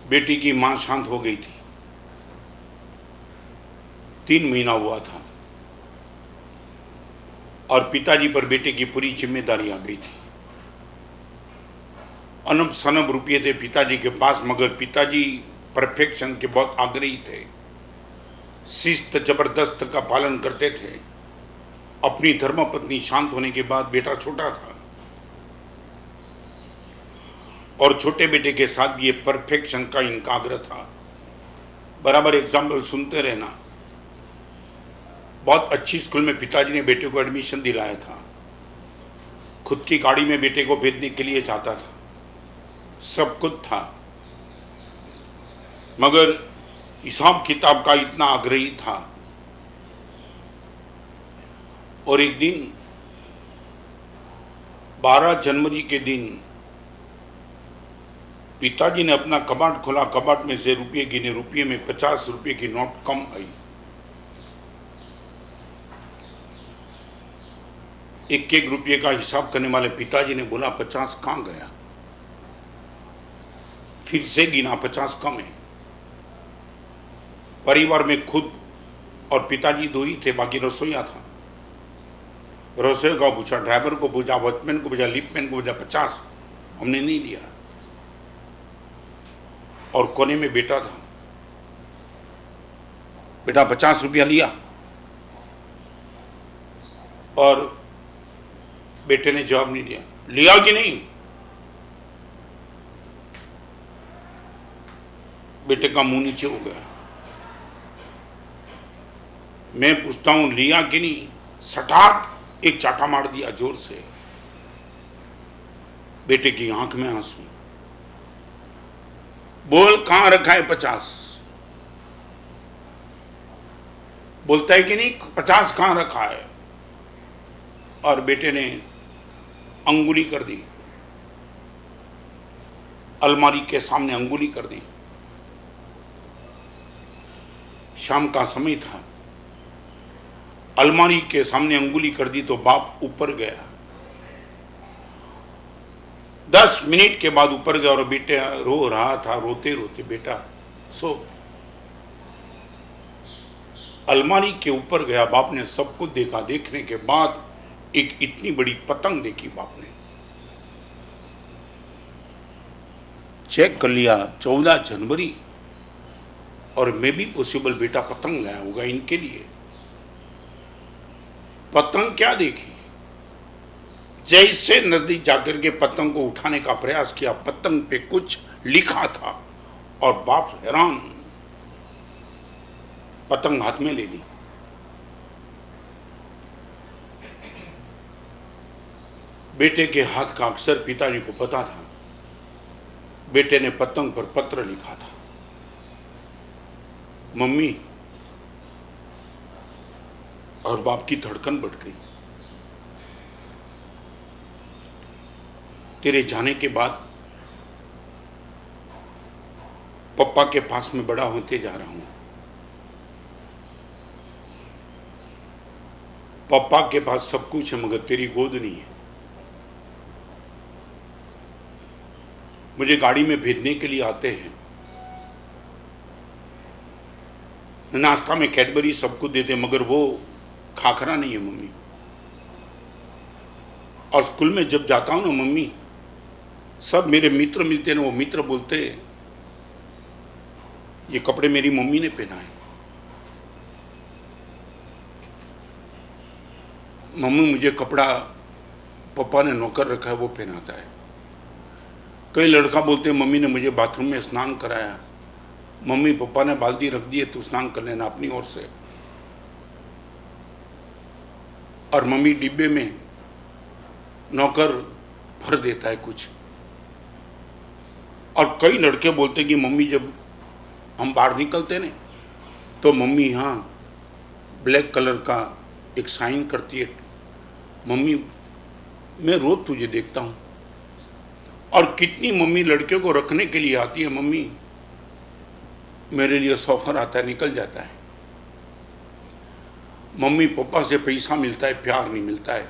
बेटी की मां शांत हो गई थी। 3 महीना हुआ था और पिताजी पर बेटे की पूरी जिम्मेदारी आ गई थी। अनब सनब रुपये थे पिताजी के पास, मगर पिताजी परफेक्शन के बहुत आग्रही थे, शिस्त जबरदस्त का पालन करते थे। अपनी धर्मपत्नी शांत होने के बाद बेटा छोटा था और छोटे बेटे के साथ भी ये परफेक्शन का इनका आग्रह था। बराबर एग्जाम्पल सुनते रहना। बहुत अच्छी स्कूल में पिताजी ने बेटे को एडमिशन दिलाया था, खुद की गाड़ी में बेटे को भेजने के लिए चाहता था, सब कुछ था, मगर हिसाब किताब का इतना आग्रही था। और एक दिन 12 जनवरी के दिन पिताजी ने अपना कबाड़ खोला, कबाड़ में से रुपये गिने, रुपये में 50 रुपये की नोट कम आई। 1-1 रुपये का हिसाब करने वाले पिताजी ने बोला 50 कहां गया? फिर से गिना, 50 कम है। परिवार में खुद और पिताजी 2 ही थे, बाकी रसोईया था। रसोई को पूछा, ड्राइवर को पूछा, वॉचमैन को पूछा, लिफ्टमैन को पूछा, 50 हमने नहीं लिया। और कोने में बेटा था, बेटा 50 रुपया लिया? और बेटे ने जवाब नहीं दिया। लिया कि नहीं? बेटे का मुंह नीचे हो गया। मैं पूछता हूं लिया कि नहीं? सटाक एक चाटा मार दिया जोर से। बेटे की आंख में आंसू। बोल कहां रखा है 50? बोलता है कि नहीं 50 कहां रखा है? और बेटे ने अंगुली कर दी, अलमारी के सामने अंगुली कर दी। शाम का समय था, अलमारी के सामने अंगुली कर दी तो बाप ऊपर गया। 10 मिनट के बाद ऊपर गया और बेटा रो रहा था, रोते रोते, बेटा सो। अलमारी के ऊपर गया, बाप ने सब कुछ देखा। देखने के बाद एक इतनी बड़ी पतंग देखी बाप ने। चेक कर लिया 14 जनवरी, और मे भी पॉसिबल बेटा पतंग लाया होगा इनके लिए। पतंग क्या देखी? जैसे नजदीक जाकर के पतंग को उठाने का प्रयास किया, पतंग पे कुछ लिखा था और बाप हैरान। पतंग हाथ में ले ली। बेटे के हाथ का अक्षर पिताजी को पता था। बेटे ने पतंग पर पत्र लिखा था, मम्मी। और बाप की धड़कन बढ़ गई। तेरे जाने के बाद पप्पा के पास में बड़ा होते जा रहा हूं। पप्पा के पास सब कुछ है मगर तेरी गोद नहीं है। मुझे गाड़ी में भेजने के लिए आते हैं, नाश्ता में कैडबरी सब कुछ देते, मगर वो खाखरा नहीं है मम्मी। और स्कूल में जब जाता हूं ना मम्मी, सब मेरे मित्र मिलते हैं ना, वो मित्र बोलते ये कपड़े मेरी मम्मी ने पहना है। मम्मी मुझे कपड़ा पापा ने नौकर रखा है वो पहनाता है। कई लड़का बोलते हैं मम्मी ने मुझे बाथरूम में स्नान कराया, मम्मी पापा ने बाल्टी रख दी है तू स्नान कर लेना अपनी ओर से। और मम्मी डिब्बे में नौकर भर देता है कुछ। और कई लड़के बोलते हैं कि मम्मी जब हम बाहर निकलते ना तो मम्मी यहाँ ब्लैक कलर का एक साइन करती है, मम्मी मैं रोज तुझे देखता हूँ। और कितनी मम्मी लड़कियों को रखने के लिए आती है, मम्मी मेरे लिए सौखर आता है निकल जाता है। मम्मी पापा से पैसा मिलता है, प्यार नहीं मिलता है।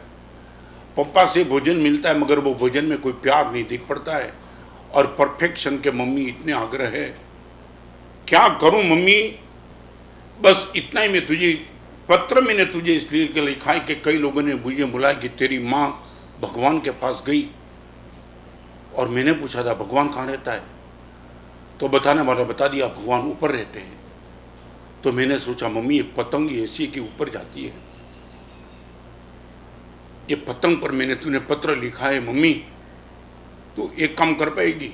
पापा से भोजन मिलता है मगर वो भोजन में कोई प्यार नहीं दिख पड़ता है। और परफेक्शन के मम्मी इतने आग्रह है, क्या करूं मम्मी, बस इतना ही मैं तुझे पत्र मैंने तुझे इसलिए लिखा है कि कई लोगों ने मुझे बुलाया कि तेरी माँ भगवान के पास गई, और मैंने पूछा था भगवान कहाँ रहता है, तो बताने वाला बता दिया भगवान ऊपर रहते हैं। तो मैंने सोचा मम्मी एक पतंग ऐसी है कि ऊपर जाती है, ये पतंग पर मैंने तूने पत्र लिखा है मम्मी, तो एक काम कर पाएगी,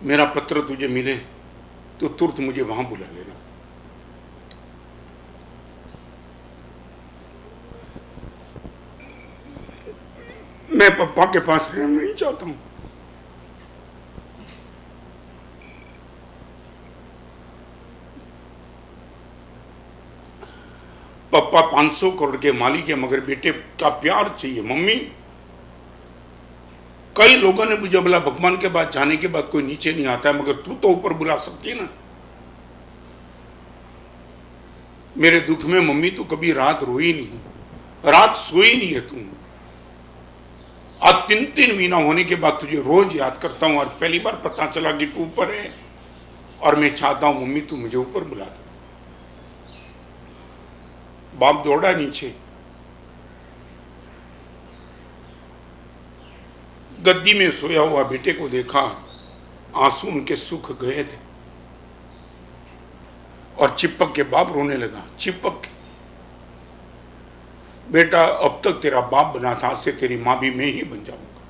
मेरा पत्र तुझे मिले तो तुरंत मुझे वहां बुला लेना। मैं पापा के पास रहना नहीं चाहता हूं। पापा 500 करोड़ के मालिक है, मगर बेटे का प्यार चाहिए मम्मी। कई लोगों ने मुझे बोला भगवान के पास जाने के बाद कोई नीचे नहीं आता है, मगर तू तो ऊपर बुला सकती है ना। मेरे दुख में मम्मी तू कभी रात रोई नहीं, रात सोई नहीं है तुम। आज 3 महीना होने के बाद तुझे रोज याद करता हूं, और पहली बार पता चला कि तू ऊपर है, और मैं चाहता हूं मम्मी तू मुझे ऊपर बुला दे। बाप दौड़ा नीचे, गद्दी में सोया हुआ बेटे को देखा, आंसू उनके सूख गए थे, और चिपक के बाप रोने लगा, चिपक के, बेटा अब तक तेरा बाप बना था, आज से तेरी मां भी मैं ही बन जाऊंगा।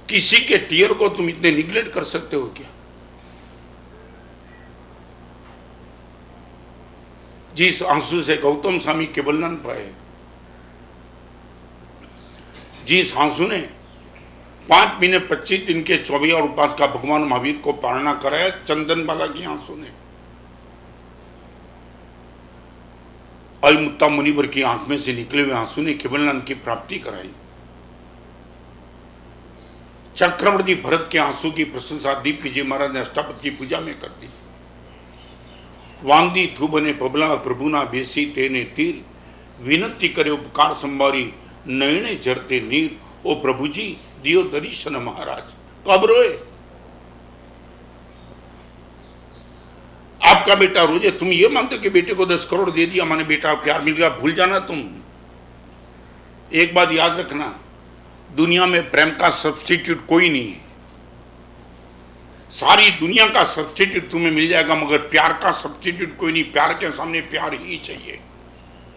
किसी के टीयर को तुम इतने निगलेक्ट कर सकते हो क्या? जिस आंसू से गौतम स्वामी केवलानंद पाए, जिस आंसू ने 5 महीने 25 दिन के 24 और उपवास का भगवान महावीर को पालना कराया, चंदन बाला की आंसू ने, अयमुत्ता मुनिवर की आंख में से निकले हुए आंसू ने केवलानंद की प्राप्ति कराई। चक्रवर्ती भरत के आंसू की प्रशंसा दीप विजय महाराज ने अष्टापद की पूजा में कर दी। वांदी थूबने पबला प्रभुना बेसी तेने तीर, विनती करे उपकार संभारी नयने झरते नीर। ओ प्रभु जी दियो दर्शन महाराज। कब रोए? आपका बेटा रोजे, तुम ये मानते हो कि बेटे को 10 करोड़ दे दिया माने बेटा प्यार मिल गया, भूल जाना तुम। एक बात याद रखना, दुनिया में प्रेम का सब्स्टिट्यूट कोई नहीं है। सारी दुनिया का सब्स्टिट्यूट तुम्हें मिल जाएगा, मगर प्यार का सब्स्टिट्यूट कोई नहीं। प्यार के सामने प्यार ही चाहिए।